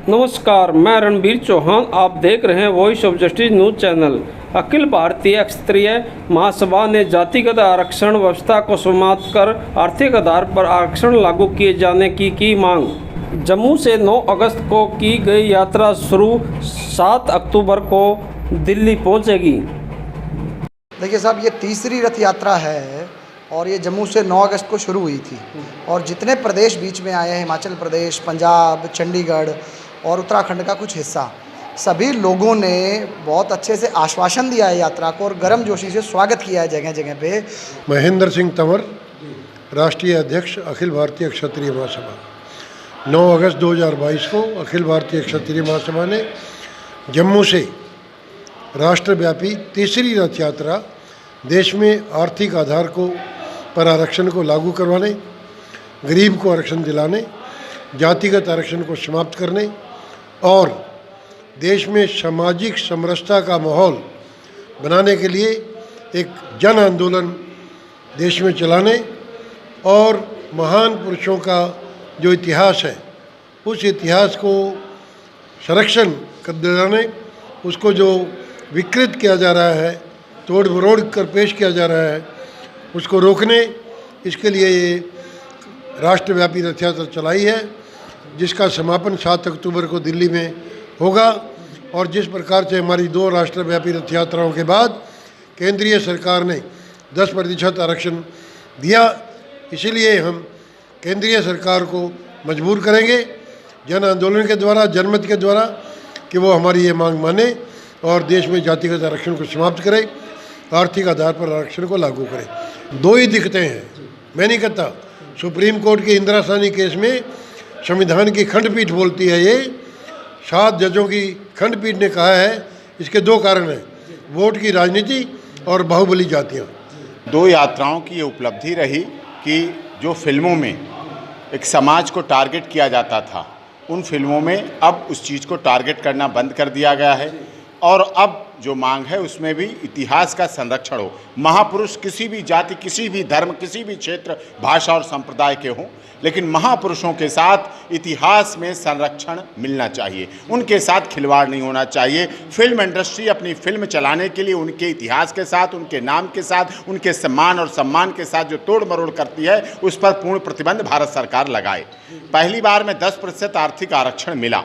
नमस्कार, मैं रणबीर चौहान। आप देख रहे हैं voice of justice news channel. Akhil Bharatiya Kshatriya महासभा ने जातिगत आरक्षण व्यवस्था को समाप्त कर आर्थिक आधार पर आरक्षण लागू किए जाने की मांग। जम्मू से 9 अगस्त को की गई यात्रा शुरू 7 अक्टूबर को दिल्ली पहुंचेगी। देखिए साहब, ये तीसरी रथ यात्रा है और ये जम्मू से 9 अगस्त को शुरू हुई थी और जितने प्रदेश बीच में आए हैं, हिमाचल प्रदेश, पंजाब, चंडीगढ़ और उत्तराखंड का कुछ हिस्सा, सभी लोगों ने बहुत अच्छे से आश्वासन दिया है यात्रा को और गर्मजोशी से स्वागत किया है जगह जगह पे। महेंद्र सिंह तंवर, राष्ट्रीय अध्यक्ष अखिल भारतीय क्षत्रिय महासभा। 9 अगस्त 2022 को अखिल भारतीय क्षत्रिय महासभा ने जम्मू से राष्ट्रव्यापी तीसरी रथ यात्रा देश में आर्थिक आधार को पर आरक्षण को लागू करवाने, गरीब को आरक्षण दिलाने, जातिगत आरक्षण को समाप्त करने और देश में सामाजिक समरसता का माहौल बनाने के लिए एक जन आंदोलन देश में चलाने और महान पुरुषों का जो इतिहास है उस इतिहास को संरक्षण कर दिलाने, उसको जो विकृत किया जा रहा है, तोड़ मरोड़ कर पेश किया जा रहा है, उसको रोकने, इसके लिए ये राष्ट्रव्यापी रथ यात्रा चलाई है, जिसका समापन 7 अक्टूबर को दिल्ली में होगा। और जिस प्रकार से हमारी 2 राष्ट्रव्यापी रथ यात्राओं के बाद केंद्रीय सरकार ने 10% आरक्षण दिया, इसीलिए हम केंद्रीय सरकार को मजबूर करेंगे जन आंदोलन के द्वारा, जनमत के द्वारा, कि वो हमारी ये मांग माने और देश में जातिगत आरक्षण को समाप्त करे, आर्थिक आधार पर आरक्षण को लागू करे। 2 ही दिक्कतें हैं, मैं नहीं कहता। सुप्रीम कोर्ट के इंदिरा साहनी केस में संविधान की खंडपीठ बोलती है, ये 7 जजों की खंडपीठ ने कहा है, इसके 2 कारण हैं, वोट की राजनीति और बाहुबली जातियाँ। 2 यात्राओं की ये उपलब्धि रही कि जो फिल्मों में एक समाज को टारगेट किया जाता था, उन फिल्मों में अब उस चीज़ को टारगेट करना बंद कर दिया गया है और अब जो मांग है उसमें भी इतिहास का संरक्षण हो। महापुरुष किसी भी जाति, किसी भी धर्म, किसी भी क्षेत्र, भाषा और संप्रदाय के हों, लेकिन महापुरुषों के साथ इतिहास में संरक्षण मिलना चाहिए, उनके साथ खिलवाड़ नहीं होना चाहिए। फिल्म इंडस्ट्री अपनी फिल्म चलाने के लिए उनके इतिहास के साथ, उनके नाम के साथ, उनके सम्मान और सम्मान के साथ जो तोड़ मरोड़ करती है, उस पर पूर्ण प्रतिबंध भारत सरकार लगाए। पहली बार में 10% आर्थिक आरक्षण मिला,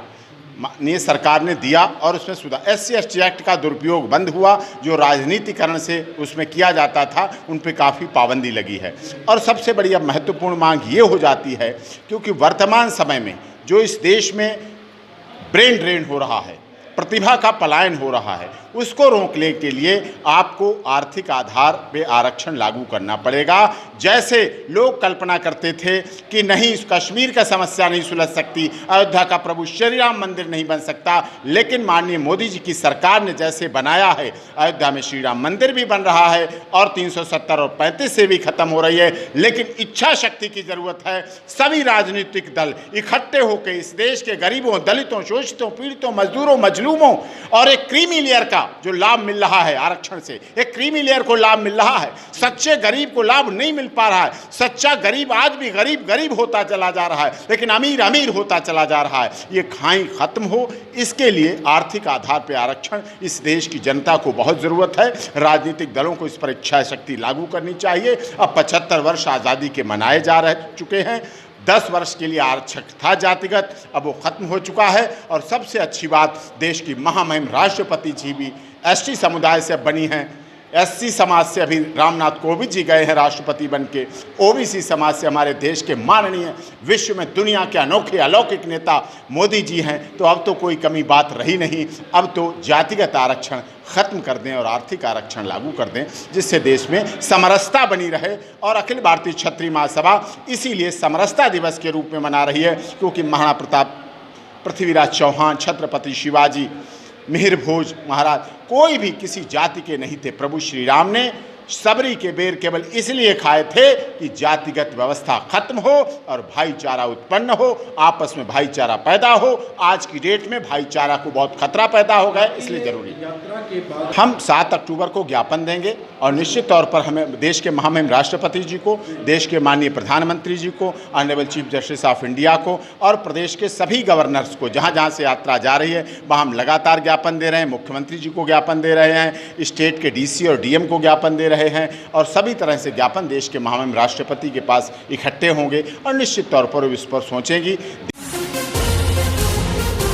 माननीय सरकार ने दिया और उसमें सुधार। SC/ST एक्ट का दुरुपयोग बंद हुआ, जो राजनीतिकरण से उसमें किया जाता था उन पे काफ़ी पाबंदी लगी है। और सबसे बड़ी अब महत्वपूर्ण मांग ये हो जाती है, क्योंकि वर्तमान समय में जो इस देश में ब्रेन ड्रेन हो रहा है, प्रतिभा का पलायन हो रहा है, उसको रोकने के लिए आपको आर्थिक आधार पे आरक्षण लागू करना पड़ेगा। जैसे लोग कल्पना करते थे कि नहीं, कश्मीर का समस्या नहीं सुलझ सकती, अयोध्या का प्रभु श्री राम मंदिर नहीं बन सकता, लेकिन माननीय मोदी जी की सरकार ने जैसे बनाया है, अयोध्या में श्री राम मंदिर भी बन रहा है और 370 और 35 से भी खत्म हो रही है। लेकिन इच्छा शक्ति की जरूरत है। सभी राजनीतिक दल इकट्ठे होकर इस देश के गरीबों, दलितों, शोषितों, पीड़ितों, मजदूरों, मजलूमों और एक क्रीमी लेयर का जो लाभ मिल रहा है आरक्षण से, एक क्रीमी लेयर को लाभ मिल रहा है, सच्चे गरीब को लाभ नहीं मिल पा रहा है। सच्चा गरीब आज भी गरीब गरीब होता चला जा रहा है, लेकिन अमीर अमीर होता चला जा रहा है। ये खाई खत्म हो, इसके लिए आर्थिक आधार पर आरक्षण इस देश की जनता को बहुत जरूरत है। राजनीतिक दलों को इस पर इच्छा शक्ति लागू करनी चाहिए। अब 75 वर्ष आज़ादी के मनाए जा चुके हैं। 10 वर्ष के लिए आरक्षण था जातिगत, अब वो खत्म हो चुका है। और सबसे अच्छी बात, देश की महामहिम राष्ट्रपति जी भी ST समुदाय से बनी हैं। SC समाज से अभी रामनाथ कोविंद जी गए हैं राष्ट्रपति बन के। OBC समाज से हमारे देश के माननीय, विश्व में दुनिया के अनोखे अलौकिक नेता मोदी जी हैं। तो अब तो कोई कमी बात रही नहीं, अब तो जातिगत आरक्षण खत्म कर दें और आर्थिक आरक्षण लागू कर दें, जिससे देश में समरसता बनी रहे। और अखिल भारतीय क्षत्रिय महासभा इसीलिए समरसता दिवस के रूप में मना रही है, क्योंकि महाराणा प्रताप, पृथ्वीराज चौहान, छत्रपति शिवाजी, मिहिर भोज महाराज कोई भी किसी जाति के नहीं थे। प्रभु श्री राम ने सबरी के बेर केवल इसलिए खाए थे कि जातिगत व्यवस्था खत्म हो और भाईचारा उत्पन्न हो, आपस में भाईचारा पैदा हो। आज की डेट में भाईचारा को बहुत खतरा पैदा हो गया, इसलिए जरूरी है। हम 7 अक्टूबर को ज्ञापन देंगे और निश्चित तौर पर हमें देश के महामहिम राष्ट्रपति जी को, देश के माननीय प्रधानमंत्री जी को, honourable chief justice of India को और प्रदेश के सभी गवर्नर्स को, जहाँ जहाँ से यात्रा जा रही है वहाँ हम लगातार ज्ञापन दे रहे हैं। मुख्यमंत्री जी को ज्ञापन दे रहे हैं, स्टेट के डीसी और डीएम को ज्ञापन दे रहे हैं और सभी तरह से ज्ञापन देश के महामहिम राष्ट्रपति के पास इकट्ठे होंगे और निश्चित तौर पर इस पर सोचेंगी।